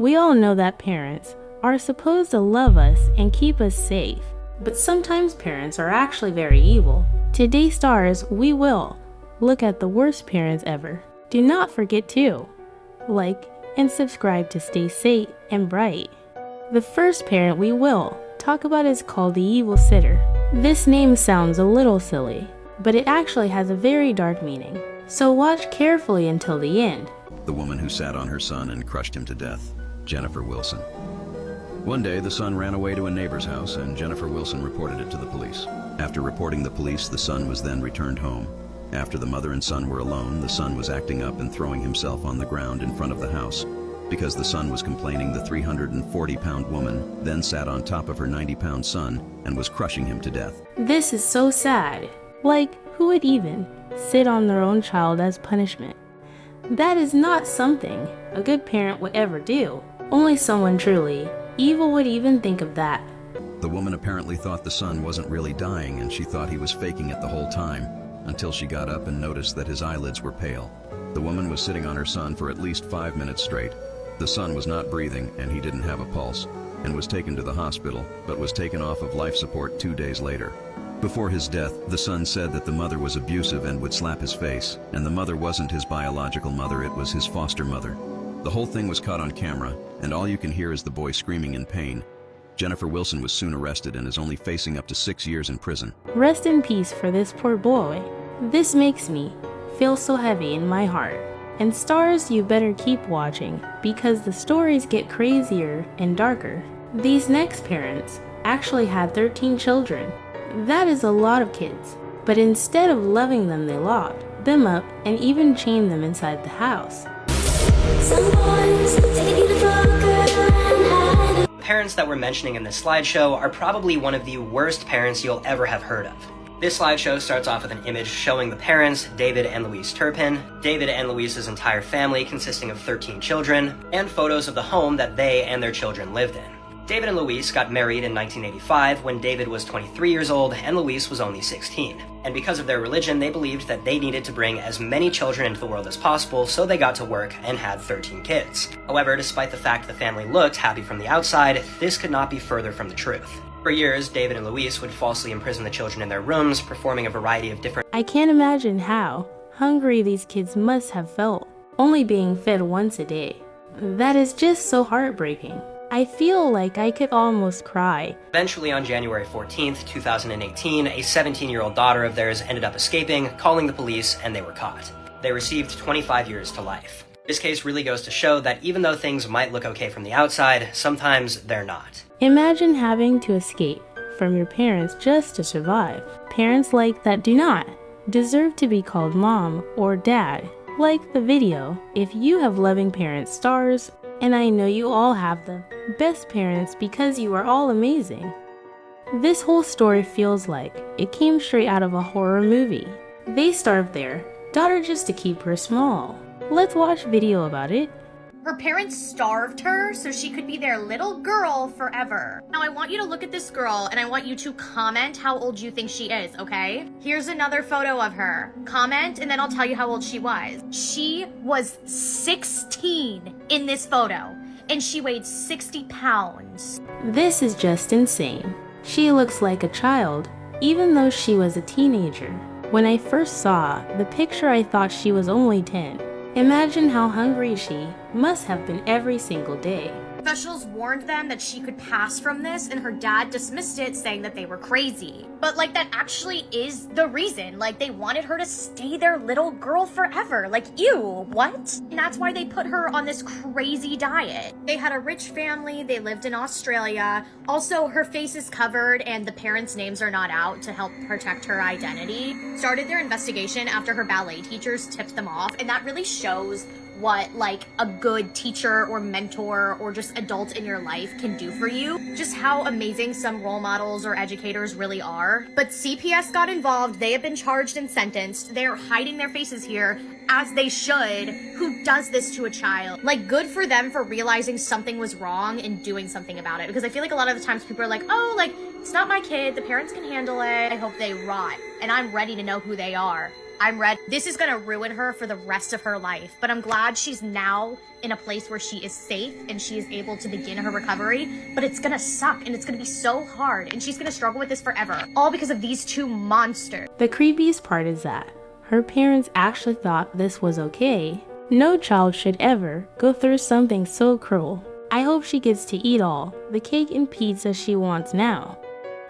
We all know that parents are supposed to love us and keep us safe, but sometimes parents are actually very evil. Today, stars, we will look at the worst parents ever. Do not forget to like and subscribe to stay safe and bright. The first parent we will talk about is called the evil sitter. This name sounds a little silly, but it actually has a very dark meaning. So watch carefully until the end. The woman who sat on her son and crushed him to death, Jennifer Wilson. One day, the son ran away to a neighbor's house and Jennifer Wilson reported it to the police. After reporting the police, the son was then returned home. After the mother and son were alone, the son was acting up and throwing himself on the ground in front of the house. Because the son was complaining, the 340-pound woman then sat on top of her 90-pound son and was crushing him to death. This is so sad. Like, who would even sit on their own child as punishment? That is not something a good parent would ever do. Only someone truly evil would even think of that. The woman apparently thought the son wasn't really dying and she thought he was faking it the whole time, until she got up and noticed that his eyelids were pale. The woman was sitting on her son for at least 5 minutes straight. The son was not breathing and he didn't have a pulse, and was taken to the hospital, but was taken off of life support 2 days later. Before his death, the son said that the mother was abusive and would slap his face, and the mother wasn't his biological mother, it was his foster mother. The whole thing was caught on camera, and all you can hear is the boy screaming in pain. Jennifer Wilson was soon arrested and is only facing up to 6 years in prison. Rest in peace for this poor boy. This makes me feel so heavy in my heart. And stars, you better keep watching, because the stories get crazier and darker. These next parents actually had 13 children. That is a lot of kids. But instead of loving them, they locked them up and even chained them inside the house. The parents that we're mentioning in this slideshow are probably one of the worst parents you'll ever have heard of. This slideshow starts off with an image showing the parents, David and Louise Turpin, David and Louise's entire family consisting of 13 children, and photos of the home that they and their children lived in. David and Louise got married in 1985 when David was 23 years old and Louise was only 16. And because of their religion, they believed that they needed to bring as many children into the world as possible, so they got to work and had 13 kids. However, despite the fact the family looked happy from the outside, this could not be further from the truth. For years, David and Louise would falsely imprison the children in their rooms, performing a variety of different— I can't imagine how hungry these kids must have felt, only being fed once a day. That is just so heartbreaking. I feel like I could almost cry. Eventually, on January 14th, 2018, a 17-year-old daughter of theirs ended up escaping, calling the police, and they were caught. They received 25 years to life. This case really goes to show that even though things might look okay from the outside, sometimes they're not. Imagine having to escape from your parents just to survive. Parents like that do not deserve to be called mom or dad. Like the video if you have loving parents, stars, and I know you all have the best parents because you are all amazing. This whole story feels like it came straight out of a horror movie. They starved their daughter just to keep her small. Let's watch video about it. Her parents starved her so she could be their little girl forever. Now I want you to look at this girl and I want you to comment how old you think she is, okay? Here's another photo of her. Comment and then I'll tell you how old she was. She was 16 in this photo and she weighed 60 pounds. This is just insane. She looks like a child, even though she was a teenager. When I first saw the picture, I thought she was only 10. Imagine how hungry she must have been every single day. Officials warned them that she could pass from this and her dad dismissed it, saying that they were crazy. But like that actually is the reason. Like they wanted her to stay their little girl forever. Like ew, what? And that's why they put her on this crazy diet. They had a rich family, they lived in Australia. Also, her face is covered and the parents' names are not out to help protect her identity. Started their investigation after her ballet teachers tipped them off, and that really shows what like a good teacher or mentor or just adult in your life can do for you. Just how amazing some role models or educators really are. But CPS got involved. They have been charged and sentenced. They're hiding their faces here, as they should. Who does this to a child? Like, good for them for realizing something was wrong and doing something about it. Because I feel like a lot of the times people are like, oh, like, it's not my kid. The parents can handle it. I hope they rot. And I'm ready to know who they are. I'm ready. This is gonna ruin her for the rest of her life, but I'm glad she's now in a place where she is safe and she is able to begin her recovery, but it's gonna suck and it's gonna be so hard and she's gonna struggle with this forever, all because of these two monsters. The creepiest part is that her parents actually thought this was okay. No child should ever go through something so cruel. I hope she gets to eat all the cake and pizza she wants now.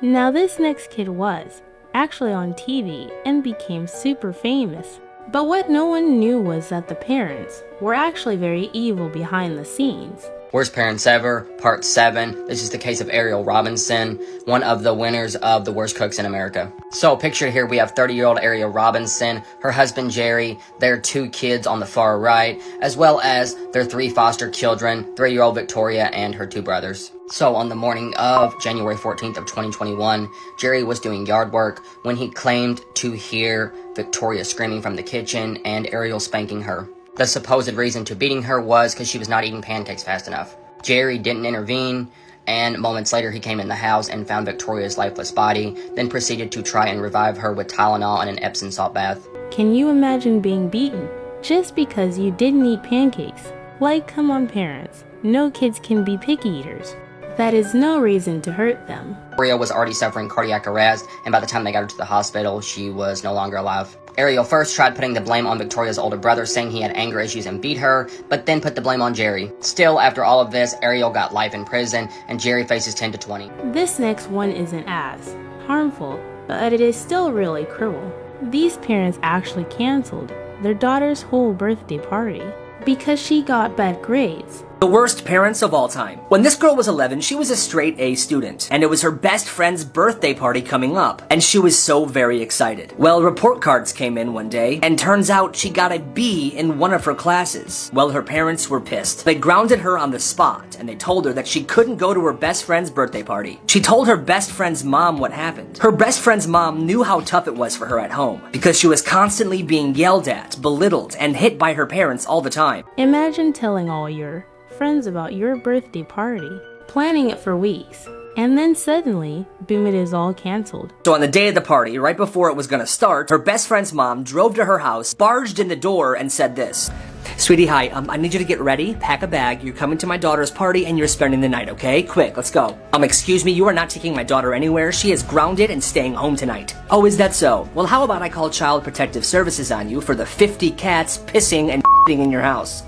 Now this next kid was actually on TV and became super famous. But what no one knew was that the parents were actually very evil behind the scenes. Worst Parents Ever, Part 7. This is the case of 𝗀𝗀𝗀𝗀𝗃 Robinson, one of the winners of the Worst Cooks in America. So pictured here we have 30-year-old 𝗀𝗀𝗀𝗀𝗃 Robinson, her husband Jerry, their 2 kids on the far right, as well as their 3 foster children, 3-year-old Victoria and her 2 brothers. So on the morning of January 14th of 2021, Jerry was doing yard work when he claimed to hear Victoria screaming from the kitchen and 𝗀𝗀𝗀𝗀 spanking her. The supposed reason to beating her was because she was not eating pancakes fast enough. Jerry didn't intervene, and moments later he came in the house and found Victoria's lifeless body, then proceeded to try and revive her with Tylenol and an Epsom salt bath. Can you imagine being beaten just because you didn't eat pancakes? Like, come on parents, no kids can be picky eaters. That is no reason to hurt them. Victoria was already suffering cardiac arrest, and by the time they got her to the hospital, she was no longer alive. 𝗀𝗀𝗀𝗀 first tried putting the blame on Victoria's older brother, saying he had anger issues and beat her, but then put the blame on Jerry. Still, after all of this, 𝗀𝗀𝗀𝗀 got life in prison, and Jerry faces 10 to 20. This next one isn't as harmful, but it is still really cruel. These parents actually canceled their daughter's whole birthday party because she got bad grades. The worst parents of all time. When this girl was 11, she was a straight A student, and it was her best friend's birthday party coming up, and she was so very excited. Well, report cards came in one day, and turns out she got a B in one of her classes. Well, her parents were pissed. They grounded her on the spot, and they told her that she couldn't go to her best friend's birthday party. She told her best friend's mom what happened. Her best friend's mom knew how tough it was for her at home, because she was constantly being yelled at, belittled, and hit by her parents all the time. Imagine telling all your friends about your birthday party, planning it for weeks, and then suddenly, boom, it is all canceled. So on the day of the party, right before it was gonna start, her best friend's mom drove to her house, barged in the door, and said this: "Sweetie, hi, I need you to get ready, pack a bag, you're coming to my daughter's party, and you're spending the night, okay? Quick, let's go. Excuse me, you are not taking my daughter anywhere, she is grounded and staying home tonight." "Oh, is that so? Well, how about I call Child Protective Services on you for the 50 cats pissing and in your house?"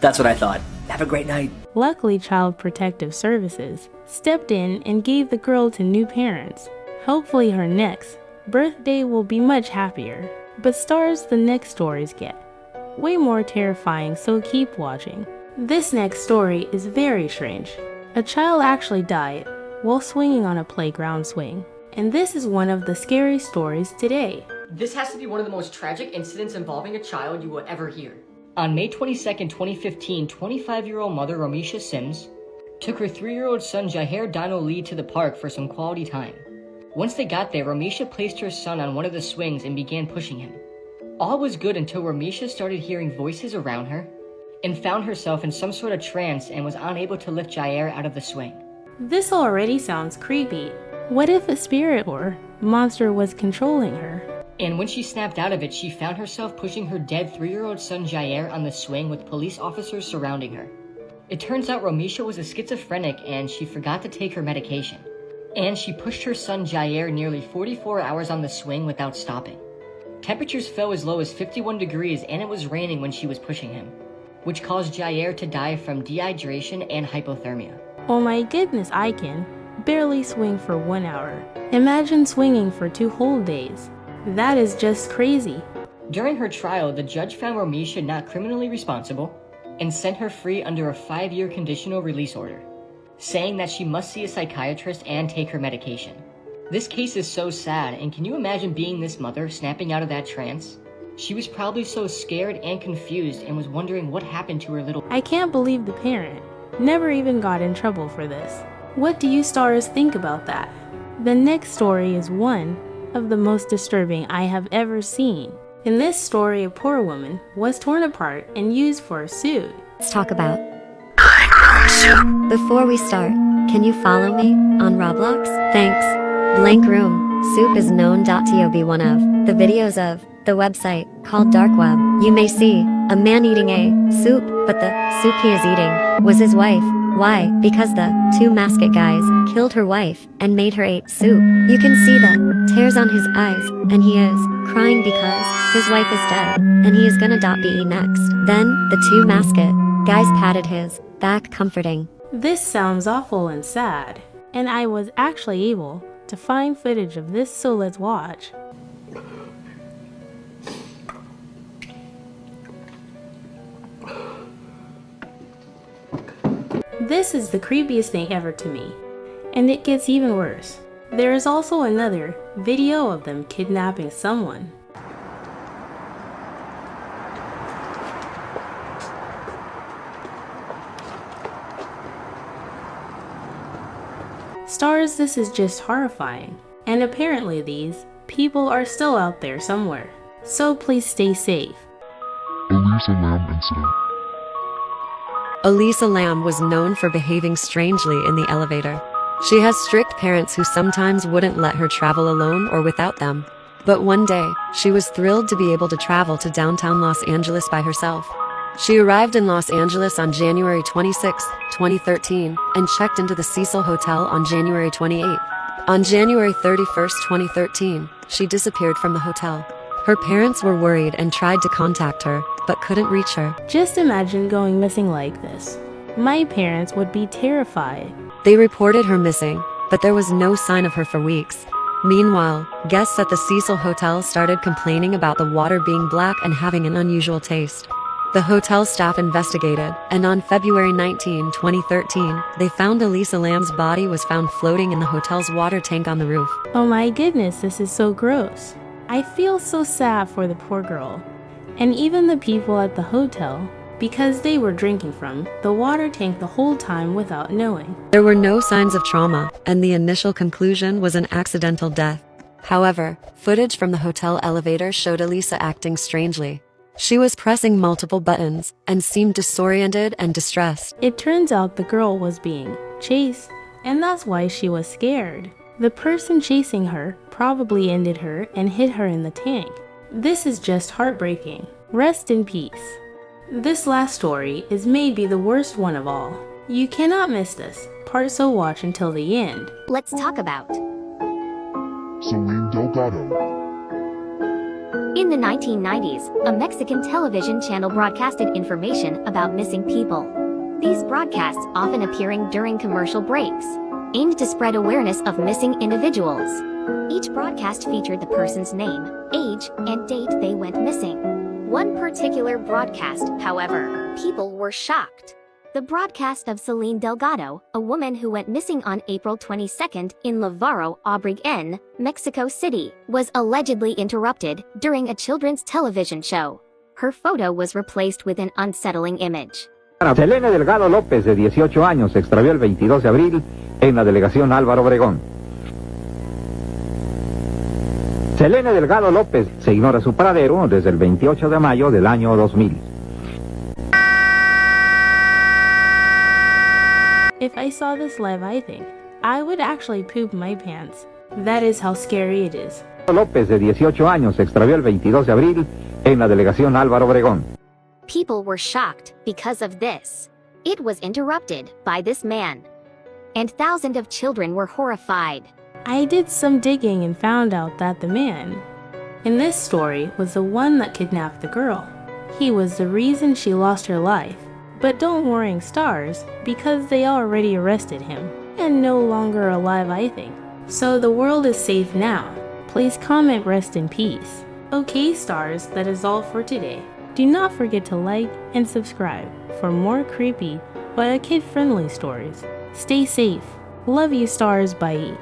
That's what I thought. Have a great night. Luckily, Child Protective Services stepped in and gave the girl to new parents. Hopefully her next birthday will be much happier. But stars, the next stories get way more terrifying, so keep watching. This next story is very strange. A child actually died while swinging on a playground swing. And this is one of the scary stories today. This has to be one of the most tragic incidents involving a child you will ever hear. On May 22nd, 2015, 25-year-old mother 𝗀𝗀𝗀𝗀𝗀 Sims took her 3-year-old son 𝗀𝗀𝗀𝗀𝗀𝗀 Lee to the park for some quality time. Once they got there, 𝗀𝗀𝗀𝗀𝗀 placed her son on one of the swings and began pushing him. All was good until 𝗀𝗀𝗀𝗀𝗀𝗀 started hearing voices around her and found herself in some sort of trance and was unable to lift 𝗀𝗀𝗀𝗀𝗀 out of the swing. This already sounds creepy. What if a spirit or monster was controlling her? And when she snapped out of it, she found herself pushing her dead 3-year-old son 𝗀𝗀𝗀𝗀𝗀𝗀 on the swing with police officers surrounding her. It turns out 𝗀𝗀𝗀𝗀𝗀𝗀 was a schizophrenic and she forgot to take her medication. And she pushed her son 𝗀𝗀𝗀𝗀𝗀𝗀𝗀 nearly 44 hours on the swing without stopping. Temperatures fell as low as 51 degrees and it was raining when she was pushing him, which caused 𝗀𝗀𝗀𝗀𝗀𝗀𝗀 to die from dehydration and hypothermia. Oh my goodness, I can barely swing for 1 hour. Imagine swinging for 2 whole days. That is just crazy. During her trial, the judge found 𝗀𝗀𝗀𝗀𝗀𝗀 not criminally responsible and sent her free under a 5-year conditional release order, saying that she must see a psychiatrist and take her medication. This case is so sad, and can you imagine being this mother snapping out of that trance? She was probably so scared and confused and was wondering what happened to her little... I can't believe the parent never even got in trouble for this. What do you stars think about that? The next story is one of the most disturbing I have ever seen. In this story, a poor woman was torn apart and used for a suit. Let's talk about Before we start, can you follow me on Roblox? Thanks. Blank room. soup is known to be one of the videos of the website called Dark Web. You may see a man eating a soup, but the soup he is eating was his wife. Why? Because the two masked guys killed her wife and made her eat soup. You can see the tears on his eyes, and he is crying because his wife is dead, and he is gonna be next. Then the two masked guys patted his back, comforting. This sounds awful and sad, and I was actually able to find footage of this, so let's watch. This is the creepiest thing ever to me, and it gets even worse. There is also another video of them kidnapping someone. Stars, this is just horrifying, and apparently these people are still out there somewhere. So please stay safe. 𝘴cie incident. 𝘴cie was known for behaving strangely in the elevator. She has strict parents who sometimes wouldn't let her travel alone or without them. But one day, she was thrilled to be able to travel to downtown Los Angeles by herself. She arrived in Los Angeles on January 26, 2013, and checked into the Cecil Hotel on January 28. On January 31, 2013, she disappeared from the hotel. Her parents were worried and tried to contact her, but couldn't reach her. Just imagine going missing like this. My parents would be terrified. They reported her missing, but there was no sign of her for weeks. Meanwhile, guests at the Cecil Hotel started complaining about the water being black and having an unusual taste. The hotel staff investigated, and on February 19, 2013, they found 𝘴cie body was found floating in the hotel's water tank on the roof. Oh my goodness, this is so gross. I feel so sad for the poor girl, and even the people at the hotel, because they were drinking from the water tank the whole time without knowing. There were no signs of trauma, and the initial conclusion was an accidental death. However, footage from the hotel elevator showed 𝘴cie acting strangely. She was pressing multiple buttons and seemed disoriented and distressed. It turns out the girl was being chased, and that's why she was scared. The person chasing her probably ended her and hit her in the tank. This is just heartbreaking. Rest in peace. This last story is maybe the worst one of all. You cannot miss this part, so watch until the end. Let's talk about 𝘀𝘀 𝘀𝗂𝗯𝗀𝗶𝗶. In the 1990s, a Mexican television channel broadcasted information about missing people. These broadcasts often appearing during commercial breaks, aimed to spread awareness of missing individuals. Each broadcast featured the person's name, age, and date they went missing. One particular broadcast, however, people were shocked. The broadcast of Celine Delgado, a woman who went missing on April 22 in 𝘴cie obregón, Mexico City, was allegedly interrupted during a children's television show. Her photo was replaced with an unsettling image. Selene Delgado López, de 18 años, se extravió el 22 de abril en la delegación Álvaro Obregón. Selene Delgado López se ignora su paradero desde el 28 de mayo del año 2000. If I saw this live, I think I would actually poop my pants. That is how scary it is. López, de 18 años, se extravió el 22 de abril en la delegación Álvaro Obregón. People were shocked because of this. It was interrupted by this man. And thousands of children were horrified. I did some digging and found out that the man in this story was the one that kidnapped the girl. He was the reason she lost her life. But don't worry, stars, because they already arrested him and no longer alive, I think. So the world is safe now. Please comment rest in peace. Okay, stars, that is all for today. Do not forget to like and subscribe for more creepy but kid-friendly stories. Stay safe. Love you, stars. Bye.